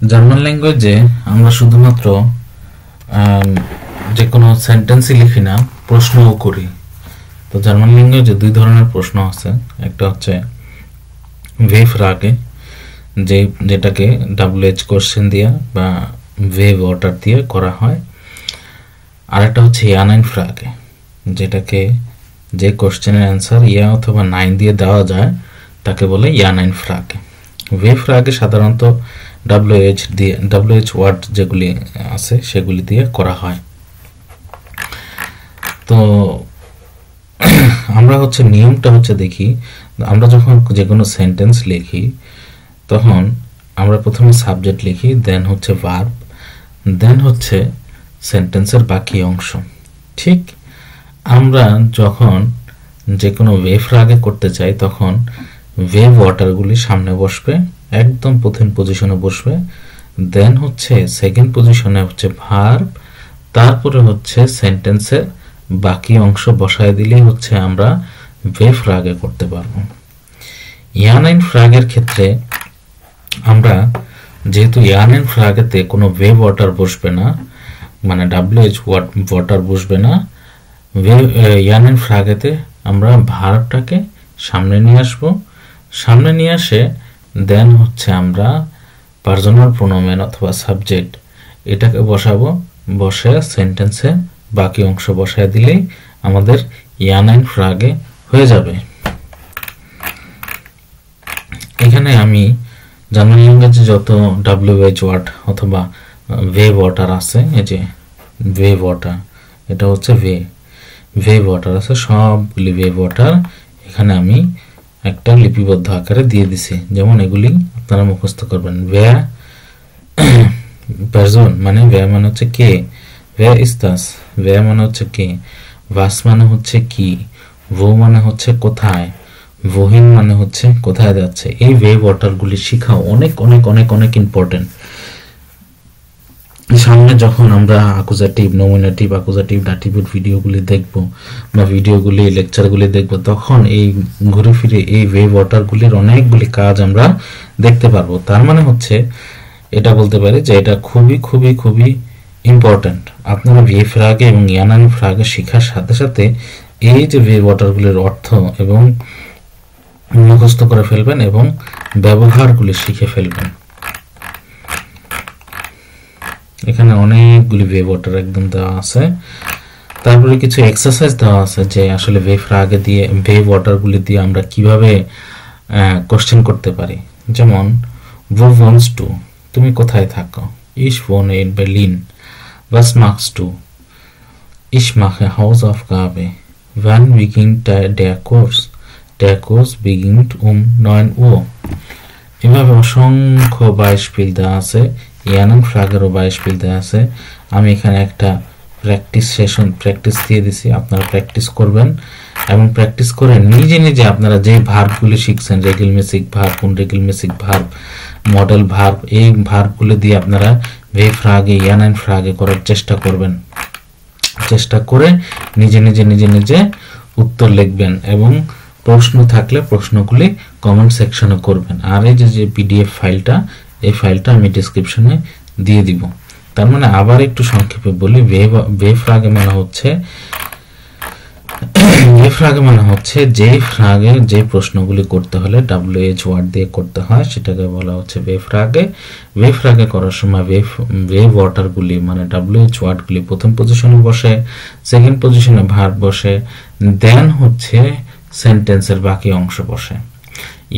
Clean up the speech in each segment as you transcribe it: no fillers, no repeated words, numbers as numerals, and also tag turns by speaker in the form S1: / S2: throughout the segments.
S1: German ল্যাঙ্গুয়েজে আমরা শুধুমাত্র যে কোনো সেন্টেন্সই লিখি না, প্রশ্নও করি। তো জার্মান ল্যাঙ্গুয়েজে দুই ধরনের প্রশ্ন আছে। একটা হচ্ছে V-Frage, যেটাকে WH কোশ্চেন দিয়ে বা V-Wörter দিয়ে করা হয়। আরেকটা হচ্ছে Ja-Nein-Frage, যেটাকে যে কোশ্চেনের অ্যান্সার ইয়া অথবা নাইন দিয়ে দেওয়া যায় তাকে বলে Ja-Nein-Frage। V-Frage সাধারণত WH ওয়ার্ড যেগুলি আছে সেগুলি দিয়ে করা হয়। তো আমরা নিয়মটা দেখি, আমরা যখন যে কোনো সেন্টেন্স লিখি তখন আমরা প্রথমে সাবজেক্ট লিখি, দেন হচ্ছে ভার্ব, দেন হচ্ছে সেন্টেন্সের বাকি অংশ। ঠিক আমরা যখন যে কোনো V-Frage করতে চাই তখন V-Wörterগুলি সামনে বসবে, একদম প্রথম পজিশনে বসবে, দেন হচ্ছে সেকেন্ড পজিশনে হচ্ছে ভার্ব, তারপরে হচ্ছে সেন্টেন্সের বাকি অংশ বসায় দিলেই আমরা V-Frage করতে পারবো। Ja-Nein-Frage ক্ষেত্রে আমরা যেহেতু Ja-Nein-Frage-তে কোনো V-Wörter বসবে না, মানে WH Wörter বসবে না, Ja-Nein-Frage-তে আমরা ভার্বটাকে সামনে নিয়ে আসবো, সামনে নিয়ে আসে দেন আমরা পার্সোনাল প্রোনোমেন অথবা সাবজেক্ট এটাকে বসাবো, বসে সেন্টেন্সে বাকি অংশ বসায় দিলেই আমাদের Ja-Nein-Frage হয়ে যাবে। এখানে আমি জার্মান ল্যাঙ্গুয়েজে যত WH ওয়ার্ড অথবা V-Wörter আছে, এই যে V-Wörter, এটা হচ্ছে V-Wörter আছে, সবগুলি V-Wörter এখানে আমি একটা লিপিবদ্ধ আকারে দিয়ে দিছি। যেমন এগুলি আপনারা মুখস্থ করবেন। wer পারসন মানে wer মানে হচ্ছে কে, wer ist das, wer মানে হচ্ছে কে, was মানে হচ্ছে কি, wo মানে হচ্ছে কোথায়, wohin মানে হচ্ছে কোথায় যাচ্ছে। এই V-Wörter গুলি শেখা অনেক অনেক অনেক অনেক ইম্পর্টেন্ট। সামনে যখন আমরা অ্যাকুজাটিভ, নমিনেটিভ, অ্যাকুজাটিভ, ডাটিভের ভিডিওগুলি দেখব বা ভিডিওগুলি লেকচারগুলি দেখব, তখন এই ঘুরে ফিরে এই V-Wörter গুলির অনেকগুলি কাজ আমরা দেখতে পারবো। তার মানে এটা বলতে পারি যে এটা খুবই খুবই খুবই ইম্পর্টেন্ট। আপনারা V-Frage এবং Ja-Nein-Frage শেখার সাথে সাথে এই যে V-Wörter গুলির অর্থ এবং মুখস্থ করে ফেলবেন এবং ব্যবহারগুলি শিখে ফেলবেন। এখানে অনেকগুলি V-Wörter একদম দেওয়া আছে, তারপরে কিছু এক্সারসাইজ দেওয়া আছে যে আসলে V-Frage দিয়ে V-Wörter গুলি দিয়ে আমরা কিভাবে কোশ্চেন করতে পারি। যেমন wo wohnst du, তুমি কোথায় থাকো, ich wohne in Berlin, was machst du, ich mache Hausaufgabe, wann beginnt der Kurs, der Kurs beginnt um 9 Uhr। এভাবে অসংখ্য বাইশপিল দেওয়া আছে, Ja-Nein-Frage-এরও বাইশপিল দেওয়া আছে। আমি এখানে একটা প্র্যাকটিস সেশন প্র্যাকটিস দিয়ে দিছি, আপনারা প্র্যাকটিস করবেন এবং প্র্যাকটিস করে নিজে নিজে আপনারা যে ভার্বগুলি শিখছেন, রেগুলমেসিক verb, unregelmäßig verb, modal verb, এই ভার্বগুলি দিয়ে আপনারা V-Frage, Ja-Nein-Frage করার চেষ্টা করবেন। চেষ্টা করে নিজে নিজে নিজে নিজে উত্তর লিখবেন এবং প্রশ্ন থাকলে প্রশ্নগুলি কমেন্ট সেকশনে করবেন। আর এই যে PDF ফাইলটা, এই ফাইলটা আমি ডেসক্রিপশনে দিয়ে দিব। তার মানে আবার একটু সংক্ষেপে বলি, V-Frage মানে হচ্ছে যে ফ্রাগে যে প্রশ্নগুলি করতে হলে WH ওয়ার্ড দিয়ে করতে হয় সেটাকে বলা হচ্ছে V-Frage। V-Frage করার সময় V-Wörter গুলি মানে WH ওয়ার্ডগুলি প্রথম পজিশনে বসে, সেকেন্ড পজিশনে ভার্ব বসে, দেন সেন্টেন্সের বাকি অংশ বসে।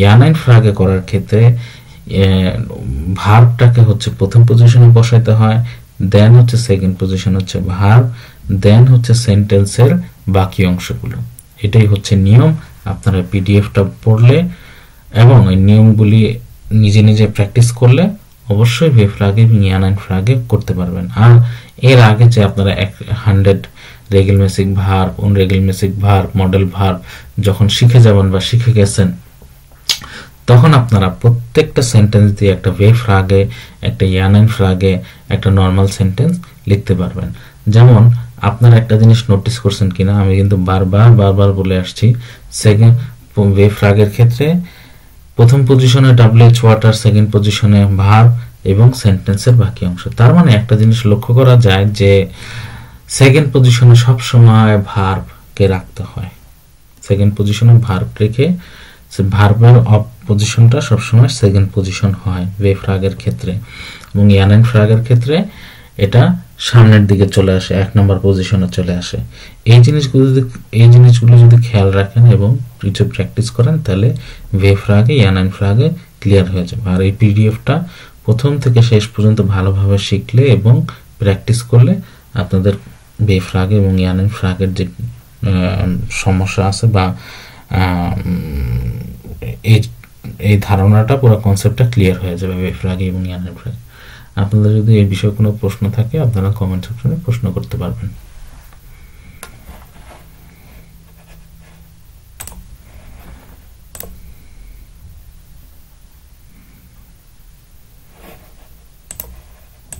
S1: Ja-Nein-Frage করার ক্ষেত্রে ভার্বটাকে প্রথম পজিশনে বসাইতে হয়, দেন সেকেন্ড পজিশন ভার্ব, দেন সেন্টেন্সের বাকি অংশগুলো। এটাই নিয়ম। আপনারা PDFটা পড়লে এবং এই নিয়মগুলি নিজে নিজে প্র্যাকটিস করলে অবশ্যই V-Frage এবং Ja-Nein-Frage করতে পারবেন। আর এর আগে যে আপনারা 100 regelmäßig verb, unregelmäßig verb, modal verb যখন শিখে যাবেন বা শিখে গেছেন, তখন আপনারা প্রত্যেকটা সেন্টেন্স দিয়ে একটা V-Frage, একটা Ja-Nein-Frage, একটা নর্মাল সেন্টেন্স লিখতে পারবেন। যেমন আপনারা একটা জিনিস নোটিস করছেন কিনা, আমি কিন্তু বারবার বলে আসছি, সেকেন্ড V-Frage-এর ক্ষেত্রে প্রথম পজিশনে WH Wörter, সেকেন্ড পজিশনে ভার্ব, এবং সেন্টেন্সের বাকি অংশ। তার মানে একটা জিনিস লক্ষ্য করা যায় যে সেকেন্ড পজিশনে সবসময় ভার্বকে রাখতে হয়। সেকেন্ড পজিশনে ভার্ব রেখে ভার্বের পজিশনটা সবসময় সেকেন্ড পজিশন হয় ওয়ে ফ্রাগের ক্ষেত্রে, এবং ইয়ানেন ফ্রাগের ক্ষেত্রে এটা সামনের দিকে চলে আসে, 1 নম্বর পজিশনে চলে আসে। এই জিনিসগুলো যদি খেয়াল রাখেন এবং কিছু প্র্যাকটিস করেন তাহলে ওয়ে ফ্রাগে ইয়ানেন ফ্রাগে ক্লিয়ার হয়ে যাবে। আর এই পিডিএফটা প্রথম থেকে শেষ পর্যন্ত ভালোভাবে শিখলে এবং প্র্যাকটিস করলে আপনাদের ওয়ে ফ্রাগে এবং ইয়ানেন ফ্রাগের যে সমস্যা আছে বা এই ধারণাটা, পুরো কনসেপ্টটা ক্লিয়ার হয়ে যাবে ওয়ে ফ্রাগে এবং ইয়ানেন ফ্রাগে। আপনাদের যদি এই বিষয়ে কোনো প্রশ্ন থাকে আপনারা কমেন্ট সেকশনে প্রশ্ন করতে পারবেন।